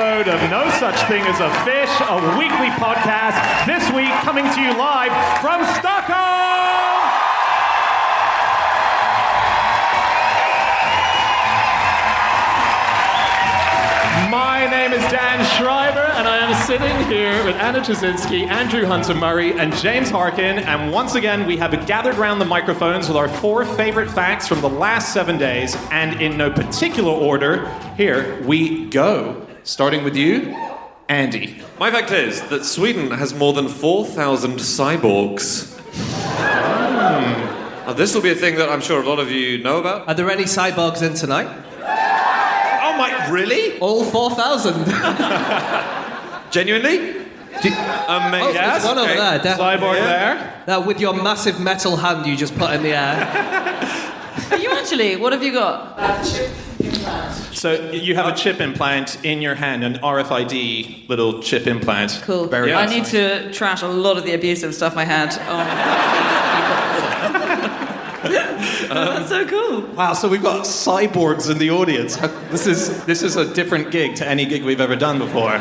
episode of No Such Thing as a Fish, a weekly podcast. This week, coming to you live from Stockholm! My name is Dan Schreiber, and I am sitting here with Anna Trzynski, Andrew Hunter-Murray, and James Harkin. And once again, we have gathered around the microphones with our 4 favorite facts from the last 7 days. And in no particular order, here we go. Starting with you, Andy. My fact is that Sweden has more than 4,000 cyborgs. Now, this will be a thing that I'm sure a lot of you know about. Are there any cyborgs in tonight? Oh my, really? All 4,000. Genuinely? Amazing. There's one over there, definitely. Cyborg there. Now, with your massive metal hand you just put in the air. Are you actually? What have you got? Chip implant. So you have a chip implant in your hand, an RFID little chip implant. Cool. Very I nice. need to trash a lot of the abusive stuff I had. That's so cool. Wow, so we've got cyborgs in the audience. This is a different gig to any gig we've ever done before.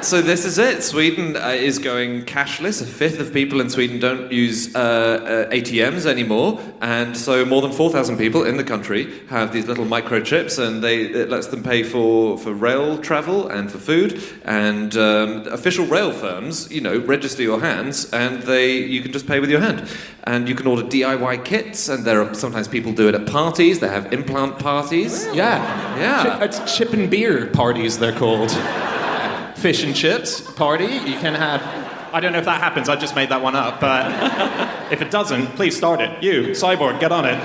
So this is it. Sweden is going cashless. A fifth of people in Sweden don't use ATMs anymore. And so more than 4,000 people in the country have these little microchips, and it lets them pay for rail travel and for food. And official rail firms, register your hands, and you can just pay with your hand. And you can order DIY kits, and sometimes people do it at parties. They have implant parties. Really? Yeah. It's chip and beer parties, they're called. Fish and chips party. You can have... I don't know if that happens. I just made that one up. But if it doesn't, please start it. You, Cyborg, get on it.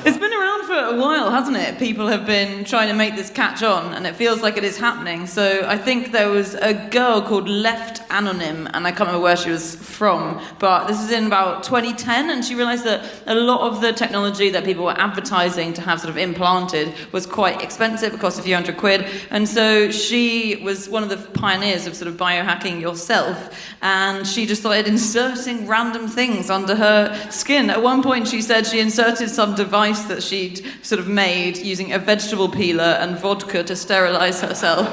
It's been around for a while, hasn't it? People have been trying to make this catch on, and it feels like it is happening. So I think there was a girl called Left Anonym, and I can't remember where she was from, but this is in about 2010, and she realised that a lot of the technology that people were advertising to have sort of implanted was quite expensive. It cost a few £100, and so she was one of the pioneers of sort of biohacking yourself, and she just started inserting random things under her skin. At one point, she said she inserted some device that she'd sort of made using a vegetable peeler and vodka to sterilise herself.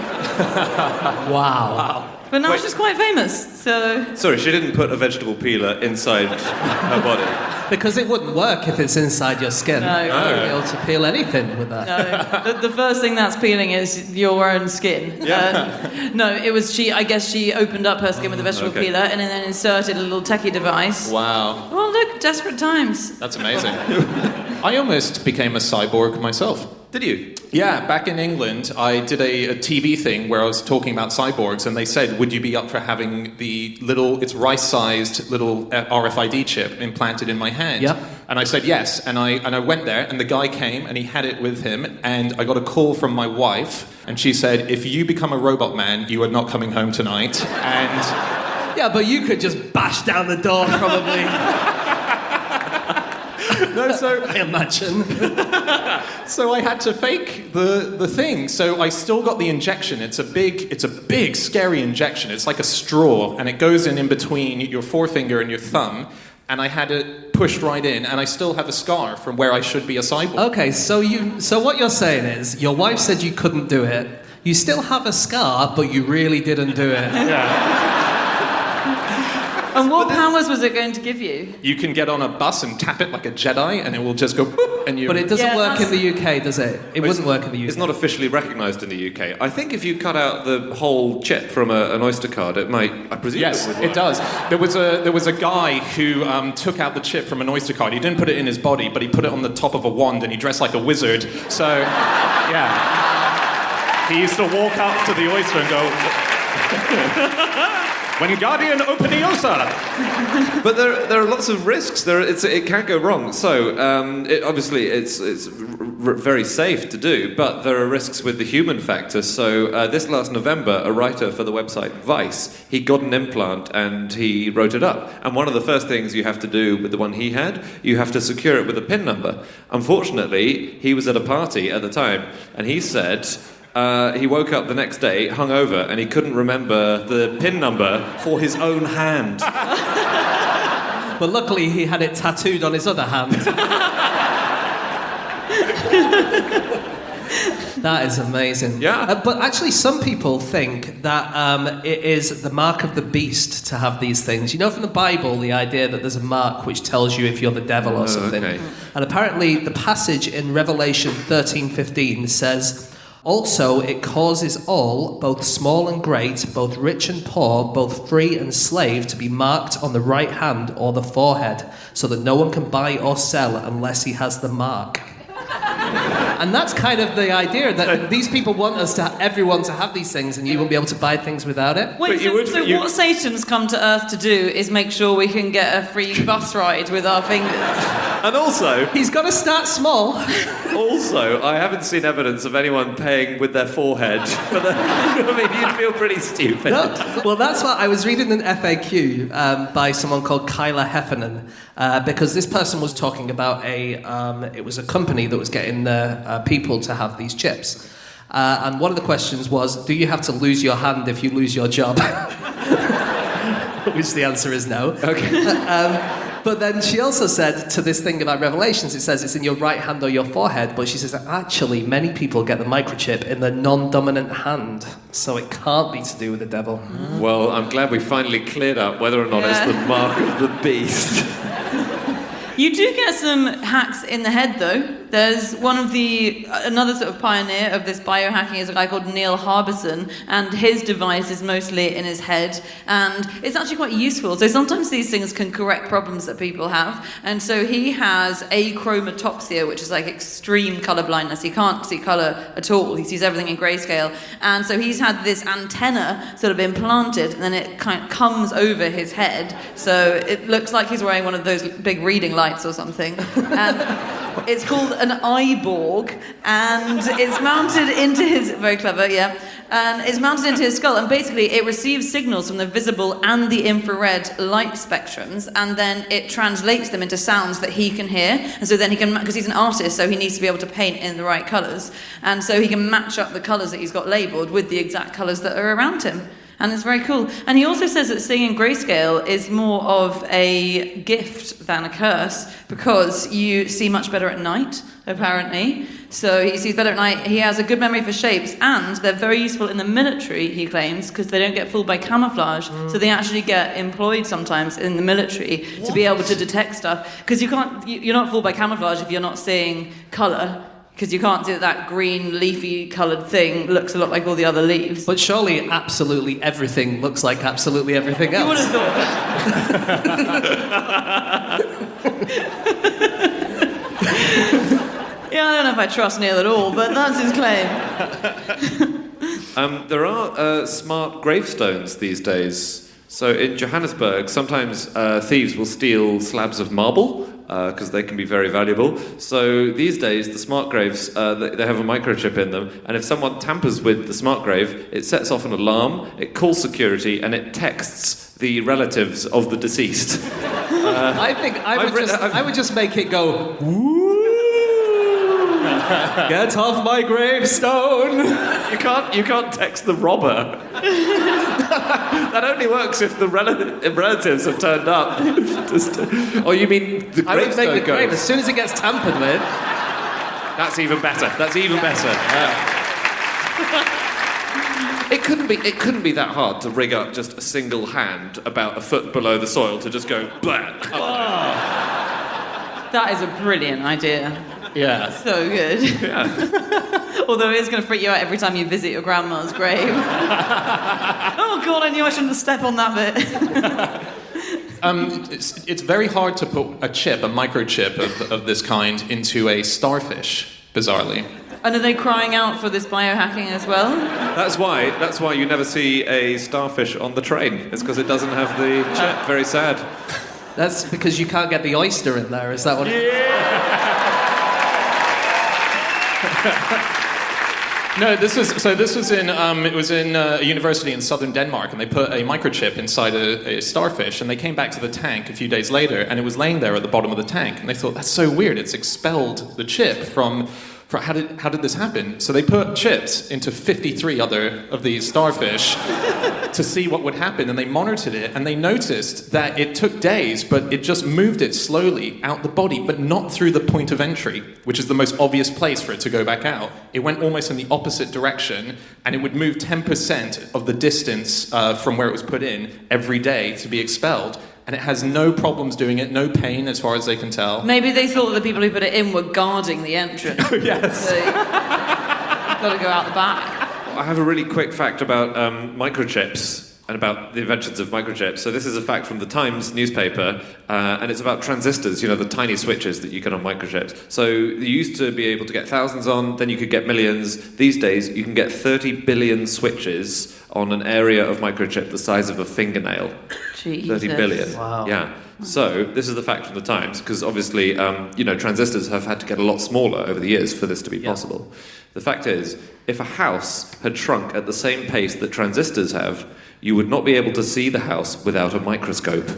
Wow. But now she's quite famous, so... Sorry, she didn't put a vegetable peeler inside her body. Because it wouldn't work if it's inside your skin. No. You wouldn't be able to peel anything with that. No, the first thing that's peeling is your own skin. Yeah. No, it was I guess she opened up her skin with a vegetable peeler and then inserted a little techie device. Wow. Oh, look, desperate times. That's amazing. I almost became a cyborg myself. Did you? Yeah, back in England, I did a TV thing where I was talking about cyborgs, and they said, would you be up for having it's rice-sized little RFID chip implanted in my hand? Yep. And I said yes, and I went there, and the guy came, and he had it with him, and I got a call from my wife, and she said, if you become a robot man, you are not coming home tonight, and... Yeah, but you could just bash down the door, probably. No, so... I imagine. So I had to fake the thing. So I still got the injection. It's a big, scary injection. It's like a straw, and it goes in between your forefinger and your thumb. And I had it pushed right in, and I still have a scar from where I should be a cyborg. Okay, so what you're saying is, your wife said you couldn't do it. You still have a scar, but you really didn't do it. Yeah. And what powers was it going to give you? You can get on a bus and tap it like a Jedi, and it will just go boop, and you... But it doesn't work in the UK, does it? It wouldn't work in the UK. It's not officially recognised in the UK. I think if you cut out the whole chip from an Oyster card, it might... I presume Yes, it would work. it does. There was a guy who took out the chip from an Oyster card. He didn't put it in his body, but he put it on the top of a wand, and he dressed like a wizard. So, yeah. He used to walk up to the Oyster and go... Wingardium Leviosa! But there are lots of risks. It can go wrong. So obviously it's very safe to do, but there are risks with the human factor. So this last November, a writer for the website Vice, he got an implant and he wrote it up. And one of the first things you have to do with the one he had, you have to secure it with a PIN number. Unfortunately, he was at a party at the time, and he said... he woke up the next day, hungover, and he couldn't remember the PIN number for his own hand. But luckily he had it tattooed on his other hand. That is amazing. Yeah. But actually, some people think that it is the mark of the beast to have these things. You know from the Bible, the idea that there's a mark which tells you if you're the devil or something. Okay. And apparently, the passage in Revelation 13:15 says, "Also it causes all, both small and great, both rich and poor, both free and slave, to be marked on the right hand or the forehead, so that no one can buy or sell unless he has the mark." And that's kind of the idea, that these people want everyone to have these things, and you won't be able to buy things without it. Wait, what Satan's come to Earth to do is make sure we can get a free bus ride with our fingers. And also, He's got to start small. I haven't seen evidence of anyone paying with their forehead. I mean, you'd feel pretty stupid. No, well, that's what I was reading an FAQ by someone called Kyla Heffernan, because this person was talking about it was a company that was getting the people to have these chips. And one of the questions was, do you have to lose your hand if you lose your job? Which the answer is no. Okay. But then she also said to this thing about Revelations, it says it's in your right hand or your forehead, but she says that actually many people get the microchip in the non-dominant hand, so it can't be to do with the devil. Well, I'm glad we finally cleared up whether or not it's the mark of the beast. You do get some hacks in the head, though. There's another sort of pioneer of this biohacking is a guy called Neil Harbison, and his device is mostly in his head, and it's actually quite useful. So sometimes these things can correct problems that people have, and so he has achromatopsia, which is like extreme colour blindness. He can't see colour at all. He sees everything in grayscale, and so he's had this antenna sort of implanted, and then it kind of comes over his head, so it looks like he's wearing one of those big reading lights or something. And it's called an eyeborg, and it's mounted into his... Very clever, yeah. And it's mounted into his skull, and basically it receives signals from the visible and the infrared light spectrums, and then it translates them into sounds that he can hear. And so then he can... Because he's an artist, so he needs to be able to paint in the right colours. And so he can match up the colours that he's got labelled with the exact colours that are around him. And it's very cool. And he also says that seeing in grayscale is more of a gift than a curse, because you see much better at night, apparently. So he sees better at night. He has a good memory for shapes, and they're very useful in the military, he claims, because they don't get fooled by camouflage. So they actually get employed sometimes in the military to be able to detect stuff. Because you're not fooled by camouflage if you're not seeing colour. Because you can't see that green, leafy coloured thing looks a lot like all the other leaves. But surely absolutely everything looks like absolutely everything else. You would have thought. Yeah, I don't know if I trust Neil at all, but that's his claim. There are smart gravestones these days. So in Johannesburg, sometimes thieves will steal slabs of marble, because they can be very valuable. So these days, the smart graves, they have a microchip in them, and if someone tampers with the smart grave, it sets off an alarm, it calls security, and it texts the relatives of the deceased. I think I would just make it go, woo! Get off my gravestone! You can't text the robber. That only works if the relatives have turned up. Or you mean the gravestone I would make the grave goes? as soon as it gets tampered with. That's even better. It couldn't be that hard to rig up just a single hand about a foot below the soil to just go blah. That is a brilliant idea. Yeah. So good. Yeah. Although it is going to freak you out every time you visit your grandma's grave. Oh God, I knew I shouldn't have stepped on that bit. It's very hard to put a microchip of this kind into a starfish, bizarrely. And are they crying out for this biohacking as well? That's why you never see a starfish on the train. It's because it doesn't have the chip. Very sad. That's because you can't get the oyster in there, is that what No, this was in a university in southern Denmark, and they put a microchip inside a starfish, and they came back to the tank a few days later, and it was laying there at the bottom of the tank, and they thought, that's so weird, it's expelled the chip from how did this happen? So they put chips into 53 other of these starfish to see what would happen, and they monitored it, and they noticed that it took days, but it just moved it slowly out the body, but not through the point of entry, which is the most obvious place for it to go back out. It went almost in the opposite direction, and it would move 10% of the distance from where it was put in every day to be expelled. And it has no problems doing it, no pain as far as they can tell. Maybe they thought that the people who put it in were guarding the entrance. Yes. So got to go out the back. I have a really quick fact about microchips and about the inventions of microchips. So this is a fact from the Times newspaper, and it's about transistors, the tiny switches that you get on microchips. So you used to be able to get thousands on, then you could get millions. These days, you can get 30 billion switches on an area of microchip the size of a fingernail. Jesus. 30 billion. Wow. Yeah. So this is the fact from the Times, because obviously, transistors have had to get a lot smaller over the years for this to be possible. The fact is, if a house had shrunk at the same pace that transistors have, you would not be able to see the house without a microscope.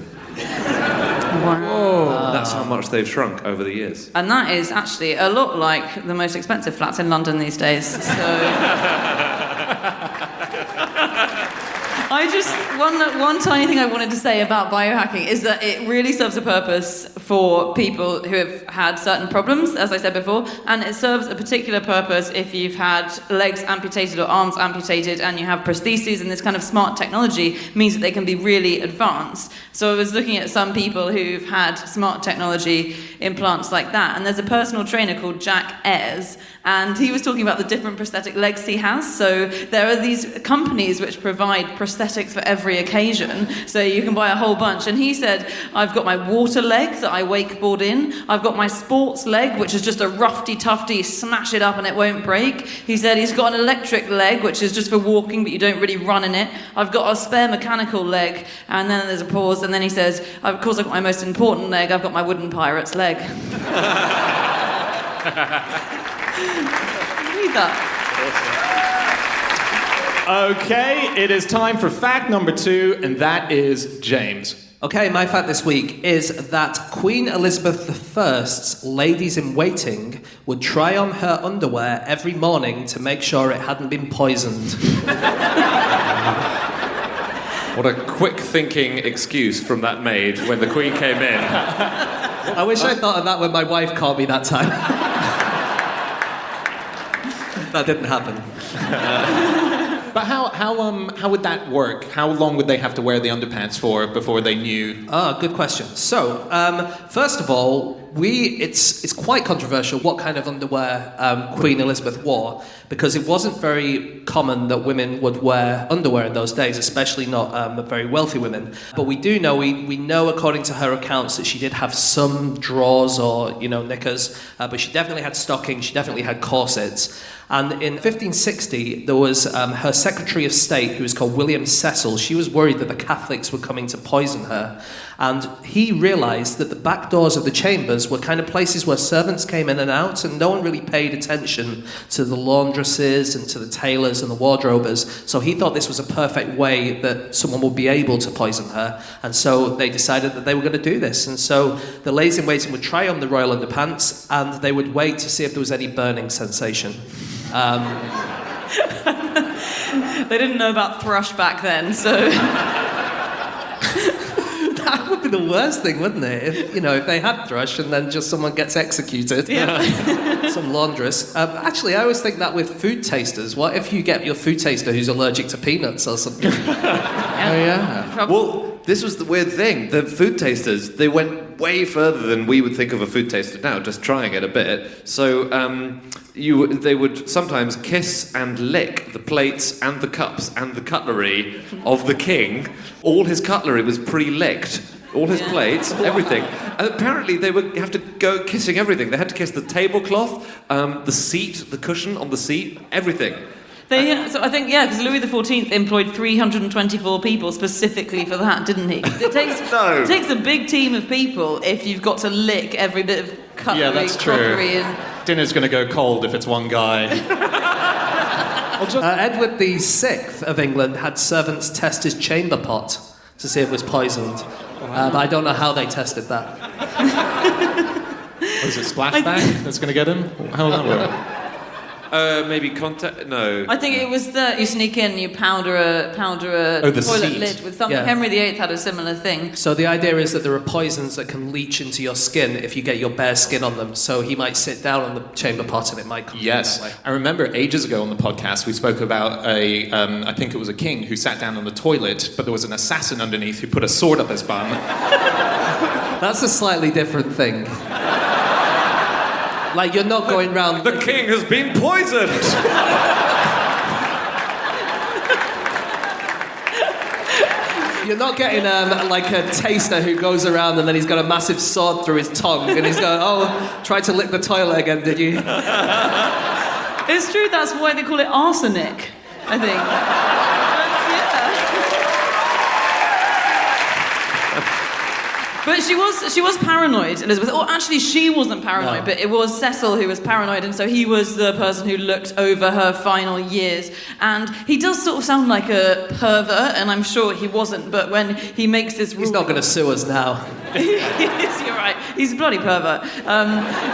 Wow. That's how much they've shrunk over the years. And that is actually a lot like the most expensive flats in London these days. So one tiny thing I wanted to say about biohacking is that it really serves a purpose for people who have had certain problems, as I said before, and it serves a particular purpose if you've had legs amputated or arms amputated and you have prostheses, and this kind of smart technology means that they can be really advanced. So I was looking at some people who've had smart technology implants like that, and there's a personal trainer called Jack Ayres, and he was talking about the different prosthetic legs he has. So there are these companies which provide prosthetics for every occasion, so you can buy a whole bunch. And he said, I've got my water leg that I wakeboard in, I've got my sports leg, which is just a roughy-tufty, smash it up and it won't break. He said he's got an electric leg, which is just for walking, but you don't really run in it. I've got a spare mechanical leg, and then there's a pause, and then he says, of course I've got my most important leg, I've got my wooden pirate's leg. Read that. Okay, it is time for fact number 2, and that is James. Okay, my fact this week is that Queen Elizabeth I's ladies-in-waiting would try on her underwear every morning to make sure it hadn't been poisoned. What a quick-thinking excuse from that maid when the Queen came in. I wish I'd thought of that when my wife caught me that time. That didn't happen. But how would that work? How long would they have to wear the underpants for before they knew? Good question. So, first of all, it's quite controversial what kind of underwear Queen Elizabeth wore, because it wasn't very common that women would wear underwear in those days, especially not very wealthy women. But we do know, we know according to her accounts that she did have some drawers or knickers, but she definitely had stockings, she definitely had corsets. And in 1560, there was her Secretary of State, who was called William Cecil. She was worried that the Catholics were coming to poison her. And he realised that the back doors of the chambers were kind of places where servants came in and out, and no one really paid attention to the laundresses and to the tailors and the wardrobers. So he thought this was a perfect way that someone would be able to poison her. And so they decided that they were going to do this. And so the ladies-in-waiting would try on the royal underpants, and they would wait to see if there was any burning sensation. They didn't know about thrush back then, so... That would be the worst thing, wouldn't it? If they had thrush and then just someone gets executed. Yeah. Some laundress. Actually, I always think that with food tasters. What if you get your food taster who's allergic to peanuts or something? Yeah. Well, this was the weird thing. The food tasters, they went way further than we would think of a food taster now, just trying it a bit. So they would sometimes kiss and lick the plates and the cups and the cutlery of the king. All his cutlery was pre-licked. All his plates, everything. And apparently they would have to go kissing everything. They had to kiss the tablecloth, the seat, the cushion on the seat, everything. So I think, because Louis XIV employed 324 people specifically for that, didn't he? It takes a big team of people if you've got to lick every bit of cutlery, crockery, and... Dinner's going to go cold if it's one guy. Edward VI of England had servants test his chamber pot to see if it was poisoned. But I don't know how they tested that. Was it splashback that's going to get him? How will that work? Maybe contact. No. I think it was you sneak in, you powder a the toilet seat. lid with something. Yeah. Henry VIII had a similar thing. So the idea is that there are poisons that can leach into your skin if you get your bare skin on them. So he might sit down on the chamber pot and it might come Yes, that way. I remember ages ago on the podcast we spoke about I think it was a king who sat down on the toilet, but there was an assassin underneath who put a sword up his bum. That's a slightly different thing. Like, you're not going round... The king has been poisoned! You're not getting like a taster who goes around and then he's got a massive sword through his tongue and he's going, oh, tried to lick the toilet again, did you? It's true, that's why they call it arsenic, I think. But she was paranoid, Elizabeth. Or actually, she wasn't paranoid, but it was Cecil who was paranoid, and so he was the person who looked over her final years. And he does sort of sound like a pervert, and I'm sure he wasn't, but when he makes this rule... He's not going to sue us now. You're right. He's a bloody pervert.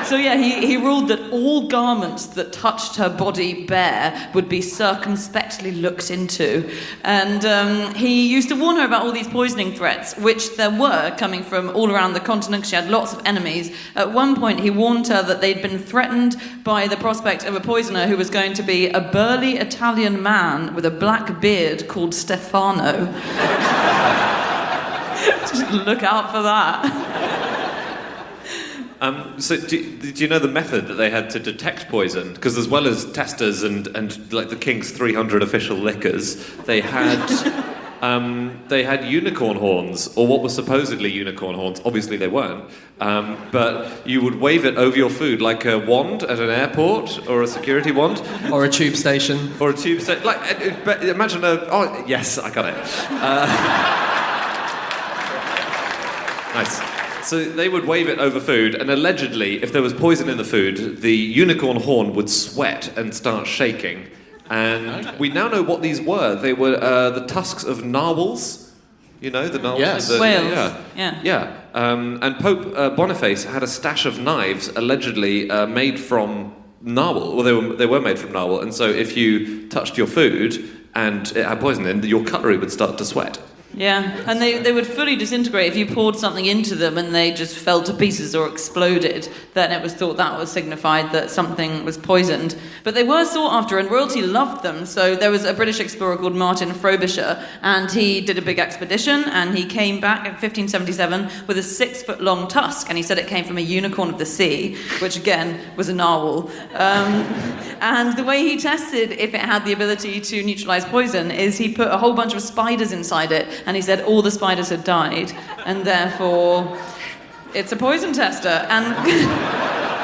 So yeah, he ruled that all garments that touched her body bare would be circumspectly looked into. And he used to warn her about all these poisoning threats, which there were coming from all around the continent. She had lots of enemies. At one point, he warned her that they'd been threatened by the prospect of a poisoner who was going to be a burly Italian man with a black beard called Stefano. Just look out for that. So do you know the method that they had to detect poison? Because as well as testers and like the king's 300 official liquors, they had unicorn horns, or what were supposedly unicorn horns. Obviously they weren't. But you would wave it over your food like a wand at an airport, or a security wand. Or a tube station. Or a tube station. Like, imagine oh, yes, I got it. Nice. So they would wave it over food, and allegedly, if there was poison in the food, the unicorn horn would sweat and start shaking. And we now know what these were. They were the tusks of narwhals. You know, the narwhals? Yes. Whales. Yeah. And Pope Boniface had a stash of knives allegedly made from narwhal. Well, they were made from narwhal, and so if you touched your food and it had poison in, your cutlery would start to sweat. Yeah, and they would fully disintegrate if you poured something into them and they just fell to pieces or exploded. Then it was thought that was signified that something was poisoned. But they were sought after, and royalty loved them. So there was a British explorer called Martin Frobisher, and he did a big expedition, and he came back in 1577 with a 6-foot-long tusk, and he said it came from a unicorn of the sea, which again was a narwhal. And the way he tested if it had the ability to neutralise poison is he put a whole bunch of spiders inside it, and he said all the spiders had died, and therefore it's a poison tester. And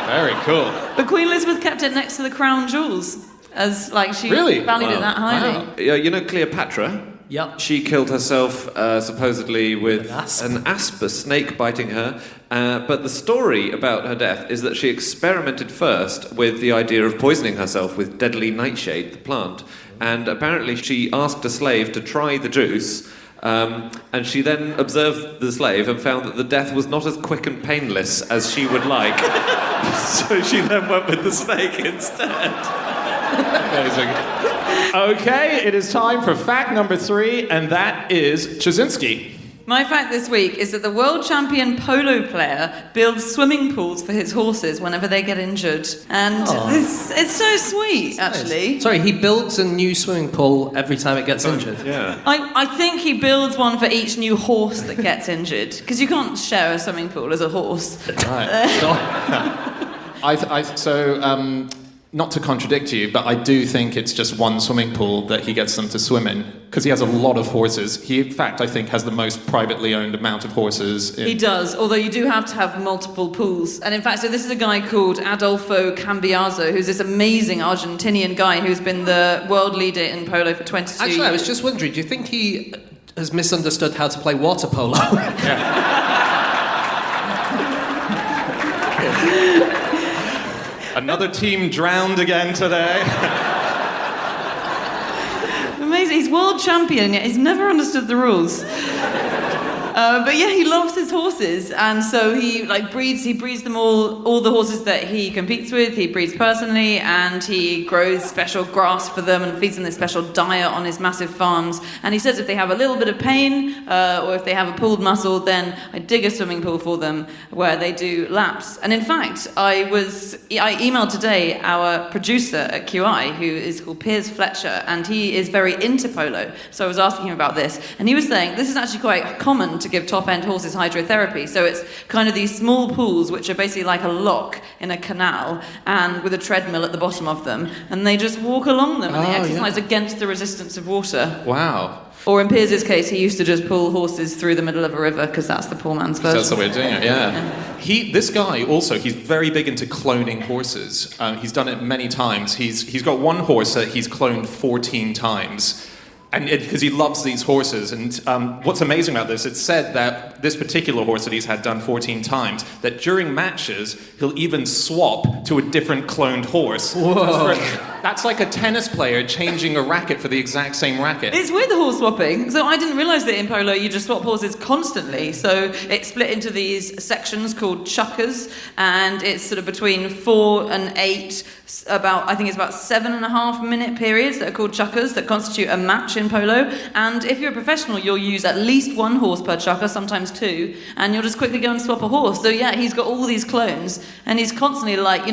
Very cool. but Queen Elizabeth kept it next to the crown jewels, as like she Really? valued it that highly. Wow. You know Cleopatra? Yep. She killed herself supposedly with An asp. a snake biting her. But the story about her death is that she experimented first with the idea of poisoning herself with deadly nightshade, the plant. And apparently she asked a slave to try the juice, and she then observed the slave and found that the death was not as quick and painless as she would like. So she then went with the snake instead. Amazing. Okay, it is time for fact number 3, and that is Chazinski. My fact this week is that the world champion polo player builds swimming pools for his horses whenever they get injured. And it's so sweet, actually. Sorry, he builds a new swimming pool every time it gets injured. Yeah. I think he builds one for each new horse that gets injured, because you can't share a swimming pool as a horse. Not to contradict you, but I do think it's just one swimming pool that he gets them to swim in, because he has a lot of horses. He, in fact, I think, has the most privately owned amount of horses. He does, although you do have to have multiple pools. And in fact, so this is a guy called Adolfo Cambiaso, who's this amazing Argentinian guy who's been the world leader in polo for 22 years. Actually, I was just wondering, do you think he has misunderstood how to play water polo? Another team drowned again today. Amazing. He's world champion, yet he's never understood the rules. But yeah, he loves his horses, and so he breeds them all the horses that he competes with. He breeds personally, and he grows special grass for them and feeds them this special diet on his massive farms. And he says if they have a little bit of pain or if they have a pulled muscle, then I dig a swimming pool for them where they do laps. And in fact, I emailed today our producer at QI, who is called Piers Fletcher, and he is very into polo. So I was asking him about this, and he was saying this is actually quite common to give top-end horses hydrotherapy. So it's kind of these small pools which are basically like a lock in a canal and with a treadmill at the bottom of them, and they just walk along them and they exercise against the resistance of water. Wow. Or in Piers' case, he used to just pull horses through the middle of a river because that's the poor man's version. That's the way of doing it, yeah. This guy also, he's very big into cloning horses. He's done it many times. He's got one horse that he's cloned 14 times. And because he loves these horses. And what's amazing about this, it's said that this particular horse that he's had done 14 times, that during matches, he'll even swap to a different cloned horse. Whoa. That's like a tennis player changing a racket for the exact same racket. It's weird, the horse swapping. So I didn't realise that in polo you just swap horses constantly. So it's split into these sections called chukkers, and it's sort of between 4 and 8, I think it's about 7.5 minute periods that are called chukkers that constitute a match in polo. And if you're a professional, you'll use at least 1 horse per chukker, sometimes 2, and you'll just quickly go and swap a horse. So yeah, he's got all these clones, and he's constantly like,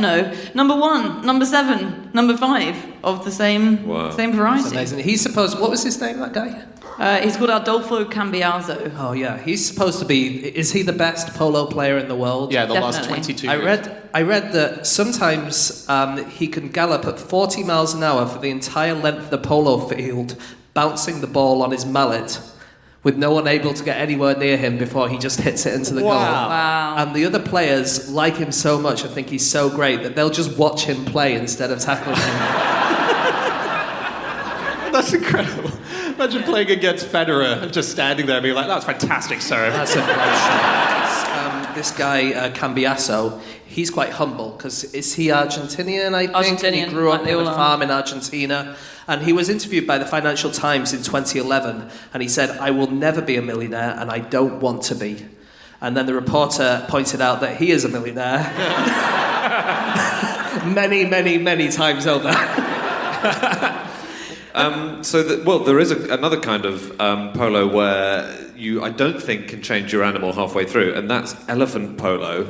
number 1, number 7, number 5 of the same variety. That's amazing. He's supposed, what was his name, that guy? He's called Adolfo Cambiaso. Oh yeah, he's supposed to be, is he the best polo player in the world? Yeah, Definitely. last 22 I years. read that sometimes he can gallop at 40 miles an hour for the entire length of the polo field, bouncing the ball on his mallet, with no one able to get anywhere near him before he just hits it into the goal. Wow. And the other players like him so much and think he's so great that they'll just watch him play instead of tackling him. That's incredible. Imagine playing against Federer, just standing there and being like, that's fantastic serve. That's a great shot. This guy, Cambiaso, he's quite humble, because is he Argentinian, I think? Argentinian, He grew up like they on all a are. farm in Argentina. And he was interviewed by the Financial Times in 2011, and he said, I will never be a millionaire, and I don't want to be. And then the reporter pointed out that he is a millionaire. many, many, many times over. There is another kind of polo where you, I don't think, can change your animal halfway through, and that's elephant polo.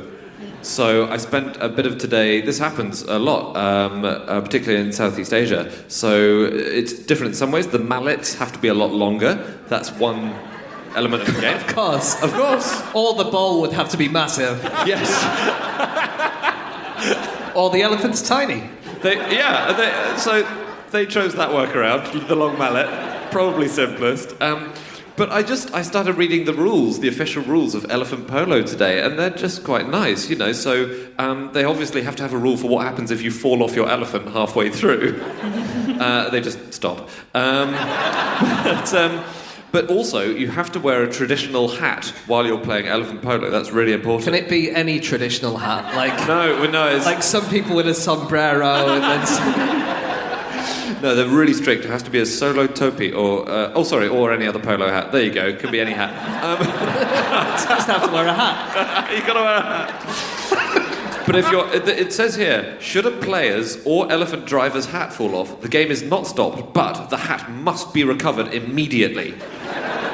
So I spent a bit of today, this happens a lot, particularly in Southeast Asia. So it's different in some ways. The mallets have to be a lot longer. That's one element of the game. Of course. Or the bowl would have to be massive. Yes. Or the elephant's tiny. So they chose that workaround, the long mallet, probably simplest. But I started reading the rules, the official rules of elephant polo today, and they're just quite nice, So they obviously have to have a rule for what happens if you fall off your elephant halfway through. They just stop. But also, you have to wear a traditional hat while you're playing elephant polo. That's really important. Can it be any traditional hat? No, it's... Like some people with a sombrero and then... No, they're really strict. It has to be a solo topi or any other polo hat. There you go. It can be any hat. just have to wear a hat. You got to wear a hat. But it says here, should a player's or elephant driver's hat fall off, the game is not stopped, but the hat must be recovered immediately.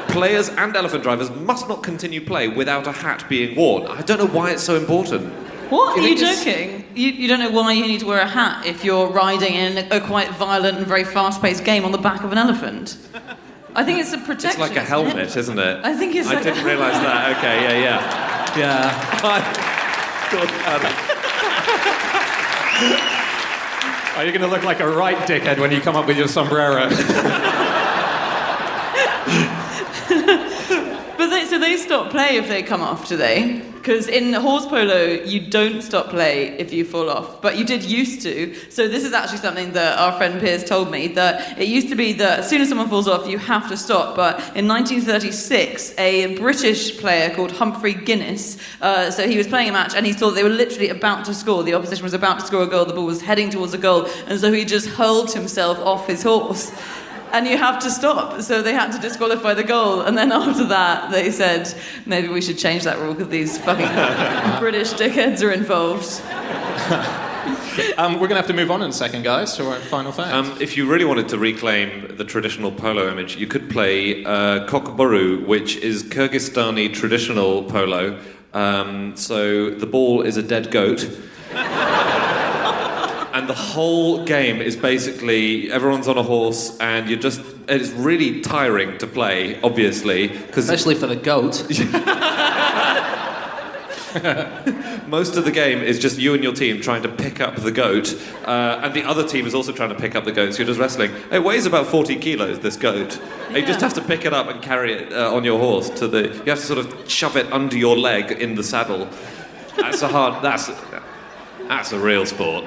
Players and elephant drivers must not continue play without a hat being worn. I don't know why it's so important. What? Are you joking? You don't know why you need to wear a hat if you're riding in a quite violent and very fast-paced game on the back of an elephant? I think it's a protection. It's like a helmet, isn't it? I think it's I like didn't realise that. Okay, yeah. Are you going to look like a right dickhead when you come up with your sombrero? So they stop play if they come off, do they? Because in horse polo, you don't stop play if you fall off, but you did used to. So this is actually something that our friend Piers told me, that it used to be that as soon as someone falls off, you have to stop. But in 1936, a British player called Humphrey Guinness, so he was playing a match and he thought they were literally about to score. The opposition was about to score a goal, the ball was heading towards a goal, and so he just hurled himself off his horse. and you have to stop. So they had to disqualify the goal. And then after that, they said, maybe we should change that rule because these fucking British dickheads are involved. We're going to have to move on in a second, guys, to our final fact. If you really wanted to reclaim the traditional polo image, you could play kokboru, which is Kyrgyzstani traditional polo. So the ball is a dead goat. And the whole game is basically everyone's on a horse, and it's really tiring to play, obviously. Especially for the goat. Most of the game is just you and your team trying to pick up the goat, and the other team is also trying to pick up the goat, so you're just wrestling. It weighs about 40 kilos, this goat. Yeah. You just have to pick it up and carry it on your horse you have to sort of shove it under your leg in the saddle. That's a real sport.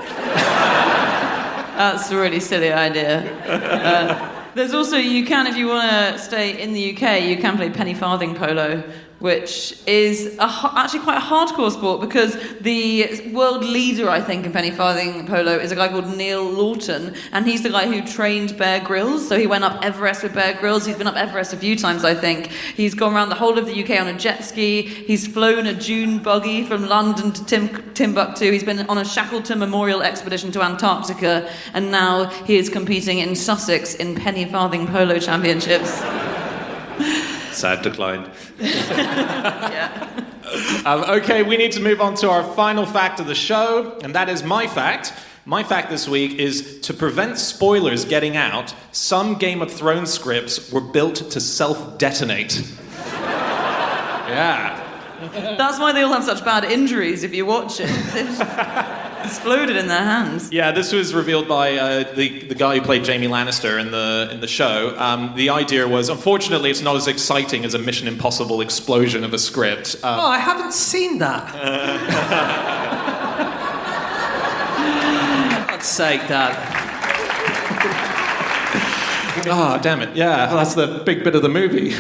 That's a really silly idea. There's also, you can, if you want to stay in the UK, you can play penny farthing polo, which is actually quite a hardcore sport because the world leader, I think, in penny farthing polo is a guy called Neil Lawton, and he's the guy who trained Bear Grylls. So he went up Everest with Bear Grylls. He's been up Everest a few times, I think. He's gone around the whole of the UK on a jet ski. He's flown a dune buggy from London to Timbuktu. He's been on a Shackleton Memorial expedition to Antarctica, and now he is competing in Sussex in penny farthing polo championships. Sad decline. Yeah. Okay, we need to move on to our final fact of the show, and that is my fact. My fact this week is to prevent spoilers getting out, some Game of Thrones scripts were built to self-detonate. Yeah. That's why they all have such bad injuries if you watch it. They've exploded in their hands. Yeah, this was revealed by the guy who played Jaime Lannister in the show. The idea was, unfortunately, it's not as exciting as a Mission Impossible explosion of a script. I haven't seen that. God's sake, Dad. Ah, damn it. Yeah, that's the big bit of the movie.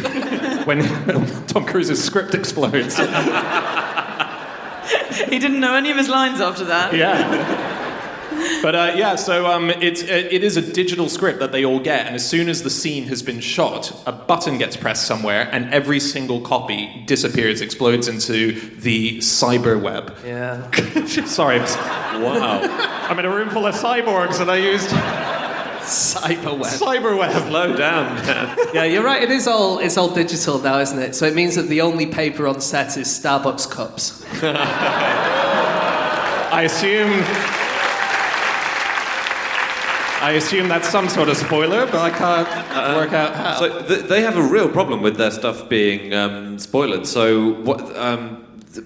when Tom Cruise's script explodes. He didn't know any of his lines after that. Yeah. But it is a digital script that they all get, and as soon as the scene has been shot, a button gets pressed somewhere, and every single copy disappears, explodes into the cyber web. Yeah. Sorry. Wow. I'm in a room full of cyborgs, and I used... Cyberweb. Slow down. Yeah, you're right. It's all digital now, isn't it? So it means that the only paper on set is Starbucks cups. I assume that's some sort of spoiler, but I can't work out how. So they have a real problem with their stuff being spoiled. So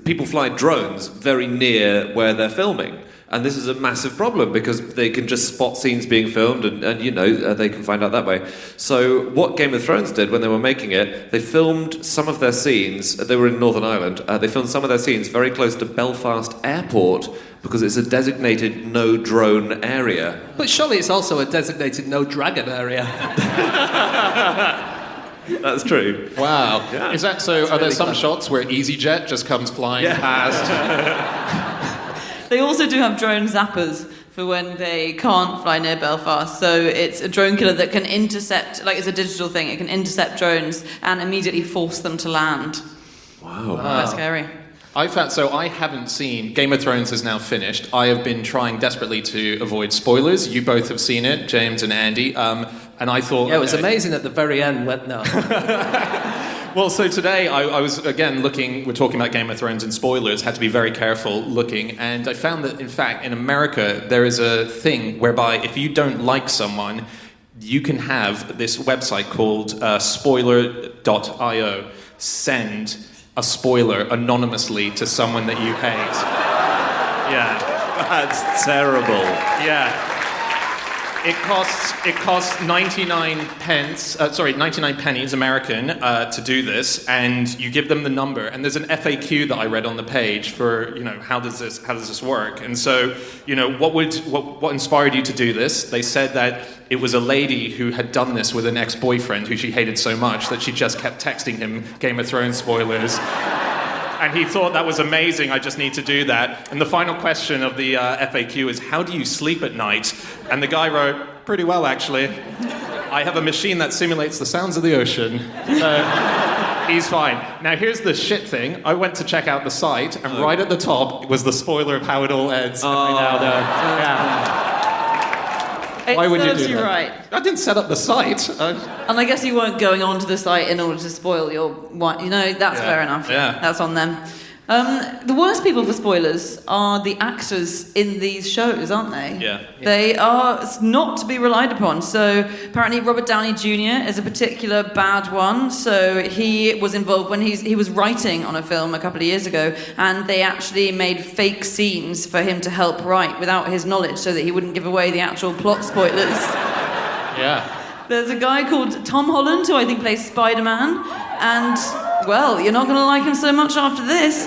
people fly drones very near where they're filming. And this is a massive problem because they can just spot scenes being filmed and they can find out that way. So what Game of Thrones did when they were making it, they filmed some of their scenes, they were in Northern Ireland, they filmed some of their scenes very close to Belfast Airport because it's a designated no-drone area. But surely it's also a designated no-dragon area. That's true. Wow. Yeah. Is that so? Are there some shots where EasyJet just comes flying past? They also do have drone zappers for when they can't fly near Belfast. So it's a drone killer that can intercept, like it's a digital thing, it can intercept drones and immediately force them to land. Wow. That's scary. I haven't seen... Game of Thrones is now finished. I have been trying desperately to avoid spoilers. You both have seen it, James and Andy. And I thought... Yeah, it was amazing at the very end when... No. Well, so today I was, again, we're talking about Game of Thrones and spoilers, had to be very careful looking, and I found that, in fact, in America, there is a thing whereby if you don't like someone, you can have this website called spoiler.io send a spoiler anonymously to someone that you hate. Yeah. That's terrible. Yeah. It costs 99 pennies American to do this, and you give them the number. And there's an FAQ that I read on the page for how does this work? And so what inspired you to do this? They said that it was a lady who had done this with an ex-boyfriend who she hated so much that she just kept texting him Game of Thrones spoilers. And he thought that was amazing, I just need to do that. And the final question of the FAQ is, how do you sleep at night? And the guy wrote, pretty well, actually. I have a machine that simulates the sounds of the ocean. So he's fine. Now, here's the shit thing. I went to check out the site, and right at the top was the spoiler of how it all ends. And I now know. Yeah. Why would you do that? Right. I didn't set up the site. And I guess you weren't going onto the site in order to spoil your wine. You know, that's fair enough. Yeah. That's on them. The worst people for spoilers are the actors in these shows, aren't they? Yeah. They are not to be relied upon. So apparently Robert Downey Jr. is a particular bad one. So he was involved when he was writing on a film a couple of years ago, and they actually made fake scenes for him to help write without his knowledge so that he wouldn't give away the actual plot spoilers. Yeah. There's a guy called Tom Holland who I think plays Spider-Man, and well, you're not going to like him so much after this.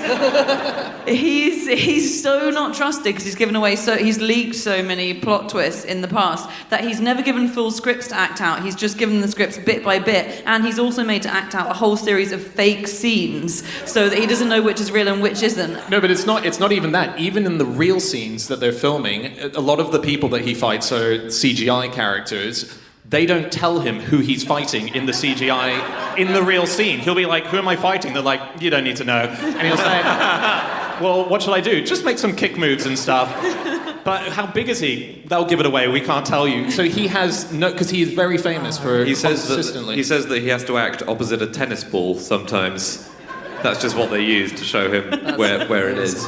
He's so not trusted because he's leaked so many plot twists in the past that he's never given full scripts to act out. He's just given the scripts bit by bit, and he's also made to act out a whole series of fake scenes so that he doesn't know which is real and which isn't. No, but it's not even that. Even in the real scenes that they're filming, a lot of the people that he fights are CGI characters. They don't tell him who he's fighting in the CGI, in the real scene. He'll be like, who am I fighting? They're like, you don't need to know. And he'll say, well, what shall I do? Just make some kick moves and stuff. But how big is he? They'll give it away. We can't tell you. So he has no, because he is very famous for consistently. He says that he has to act opposite a tennis ball sometimes. That's just what they use to show him where it is.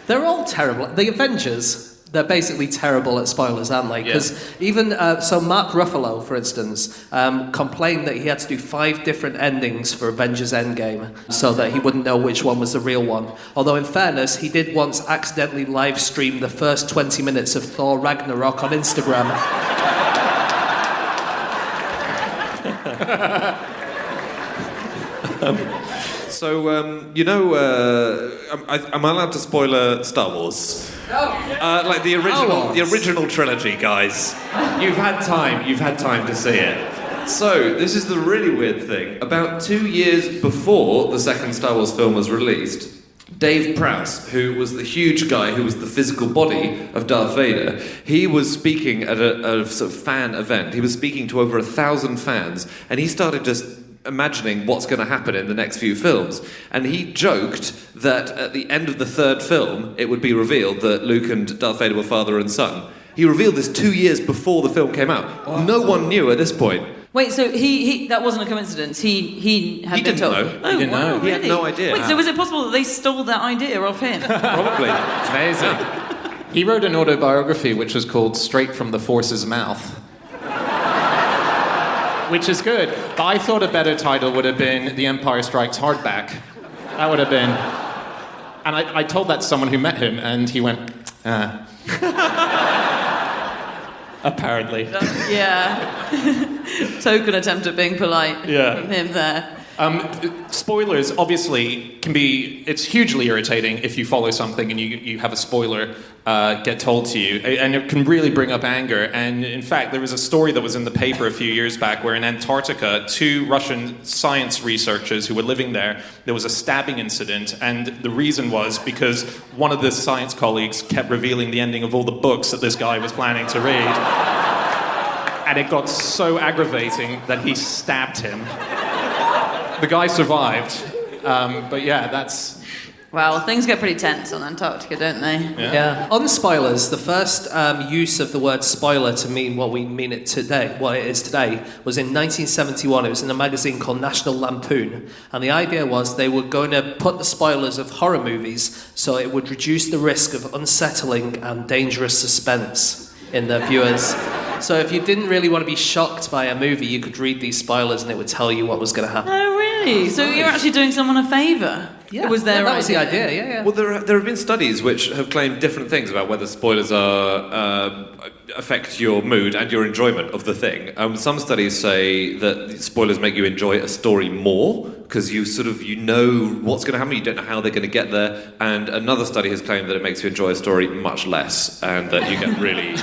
They're all terrible. The Avengers, they're basically terrible at spoilers, aren't they? Because even so Mark Ruffalo, for instance, complained that he had to do 5 different endings for Avengers Endgame so that he wouldn't know which one was the real one. Although, in fairness, he did once accidentally live stream the first 20 minutes of Thor Ragnarok on Instagram. Am I allowed to spoiler Star Wars? Like the original trilogy, guys. You've had time to see it. So, this is the really weird thing. About 2 years before the second Star Wars film was released, Dave Prowse, who was the huge guy who was the physical body of Darth Vader, he was speaking at a sort of fan event. He was speaking to over 1,000 fans, and he started just imagining what's going to happen in the next few films. And he joked that at the end of the third film, it would be revealed that Luke and Darth Vader were father and son. He revealed this 2 years before the film came out. Wow. No one knew at this point. Wait, so he that wasn't a coincidence. He had been told. Know. Oh, he didn't know. Really? He had no idea. Wait, so was it possible that they stole that idea off him? Probably. Amazing. He wrote an autobiography which was called Straight from the Force's Mouth. Which is good. But I thought a better title would have been The Empire Strikes Hardback. That would have been... And I told that to someone who met him, and he went, Apparently. Yeah. Token attempt at being polite from him there. Spoilers, obviously, it's hugely irritating if you follow something and you have a spoiler get told to you, and it can really bring up anger. And in fact, there was a story that was in the paper a few years back where in Antarctica, 2 Russian science researchers who were living there was a stabbing incident, and the reason was because one of the science colleagues kept revealing the ending of all the books that this guy was planning to read. And it got so aggravating that he stabbed him. The guy survived, but yeah, that's... Well, things get pretty tense on Antarctica, don't they? Yeah. On spoilers, the first use of the word spoiler to mean what we mean it today, what it is today, was in 1971. It was in a magazine called National Lampoon, and the idea was they were going to put the spoilers of horror movies so it would reduce the risk of unsettling and dangerous suspense in the viewers. So if you didn't really want to be shocked by a movie, you could read these spoilers and it would tell you what was going to happen. Oh, really? So you're actually doing someone a favour? Yeah, it was their that was the idea, yeah. Well, there have been studies which have claimed different things about whether spoilers affect your mood and your enjoyment of the thing. Some studies say that spoilers make you enjoy a story more because you know what's going to happen, you don't know how they're going to get there. And another study has claimed that it makes you enjoy a story much less, and that you get really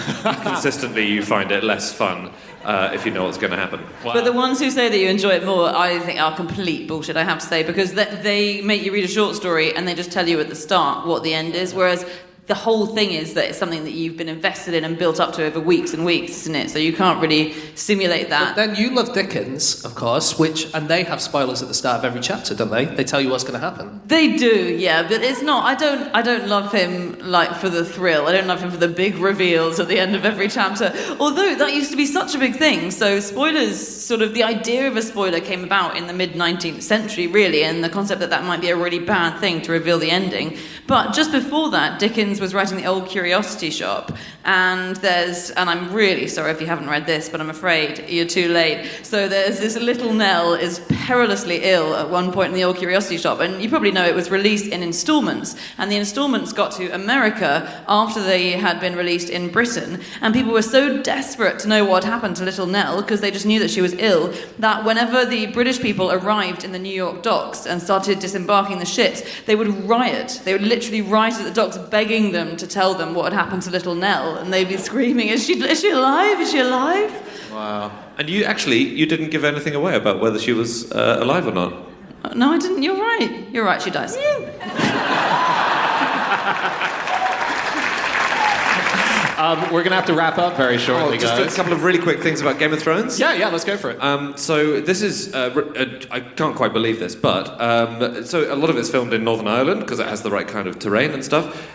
consistently you find it less fun. If you know what's going to happen. Wow. But the ones who say that you enjoy it more, I think are complete bullshit, I have to say, because they make you read a short story and they just tell you at the start what the end is, whereas the whole thing is that it's something that you've been invested in and built up to over weeks and weeks, isn't it? So you can't really simulate that. But then you love Dickens, of course, and they have spoilers at the start of every chapter, don't they? They tell you what's going to happen. They do, yeah, but it's not. I don't love him like for the thrill. I don't love him for the big reveals at the end of every chapter. Although that used to be such a big thing. So spoilers, sort of the idea of a spoiler came about in the mid-19th century, really, and the concept that might be a really bad thing to reveal the ending. But just before that, Dickens was writing The Old Curiosity Shop, and I'm really sorry if you haven't read this, but I'm afraid you're too late. So there's this little Nell is perilously ill at one point in The Old Curiosity Shop, and you probably know it was released in installments, and the installments got to America after they had been released in Britain, and people were so desperate to know what happened to little Nell, because they just knew that she was ill, that whenever the British people arrived in the New York docks and started disembarking the ships, they would riot. They would literally riot at the docks, begging them to tell them what had happened to little Nell, and they'd be screaming, is she alive? Is she alive? Wow. And you didn't give anything away about whether she was alive or not. No, I didn't. You're right, she dies. We're going to have to wrap up very shortly, just guys. a couple of really quick things about Game of Thrones. Yeah, let's go for it. So this is, I can't quite believe this, but so a lot of it's filmed in Northern Ireland because it has the right kind of terrain and stuff.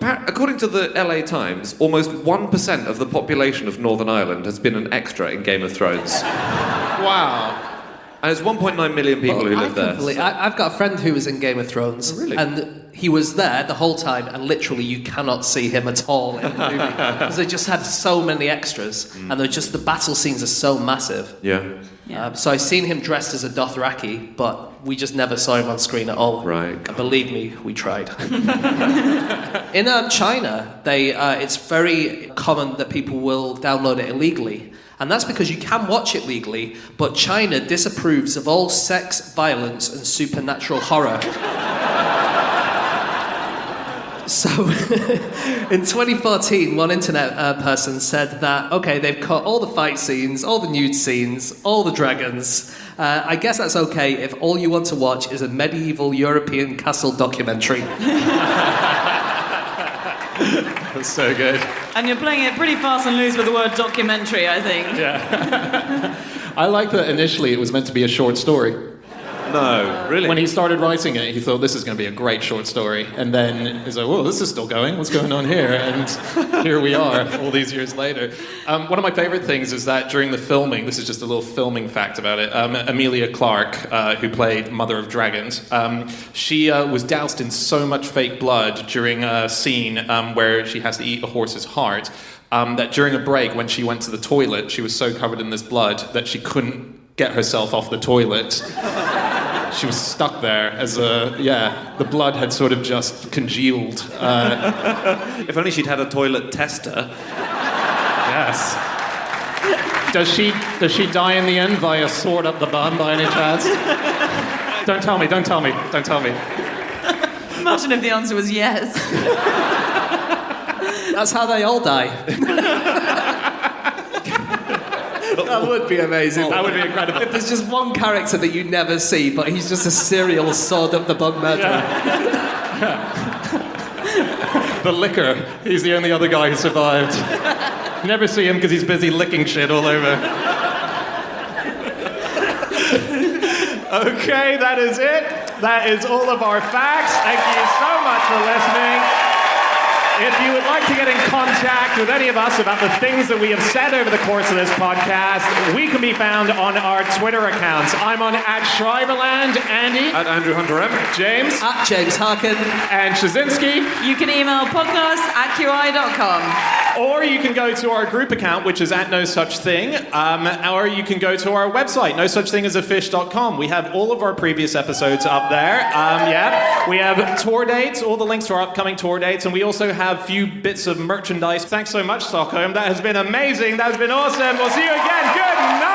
According to the LA Times, almost 1% of the population of Northern Ireland has been an extra in Game of Thrones. Wow. And it's 1.9 million people who live there. I've got a friend who was in Game of Thrones, really? And he was there the whole time, and literally you cannot see him at all in the movie because they just had so many extras, and the battle scenes are so massive. Yeah. So I've seen him dressed as a Dothraki, but we just never saw him on screen at all. Right. And believe me, we tried. In China, it's very common that people will download it illegally. And that's because you can watch it legally, but China disapproves of all sex, violence, and supernatural horror. So, in 2014, one internet person said that, okay, they've cut all the fight scenes, all the nude scenes, all the dragons. I guess that's okay if all you want to watch is a medieval European castle documentary. That's so good. And you're playing it pretty fast and loose with the word documentary, I think. Yeah. I like that initially it was meant to be a short story. No, really? When he started writing it, he thought this is going to be a great short story. And then he's like, whoa, this is still going. What's going on here? And here we are, all these years later. One of my favorite things is that during the filming, this is just a little filming fact about it, Emilia Clarke, who played Mother of Dragons, she was doused in so much fake blood during a scene where she has to eat a horse's heart, that during a break, when she went to the toilet, she was so covered in this blood that she couldn't get herself off the toilet. She was stuck there the blood had sort of just congealed. If only she'd had a toilet tester. Yes. Does she die in the end via sword up the bum by any chance? Don't tell me. Imagine if the answer was yes. That's how they all die. That would be amazing. That would be incredible. If there's just one character that you never see, but he's just a serial sword up the bum murderer. The licker. He's the only other guy who survived. Never see him because he's busy licking shit all over. Okay, that is it. That is all of our facts. Thank you so much for listening. If you would like to get in contact with any of us about the things that we have said over the course of this podcast, we can be found on our Twitter accounts. I'm on @Schreiberland, Andy. @AndrewHunterM. James. @James Harkin. And Shazinski. You can email podcast@qi.com. Or you can go to our group account, which is @NoSuchThing. Or you can go to our website, NoSuchThingAsAFish.com. We have all of our previous episodes up there. We have tour dates, all the links to our upcoming tour dates, and we also have a few bits of merchandise. Thanks so much, Stockholm. That has been amazing. That has been awesome. We'll see you again. Good night.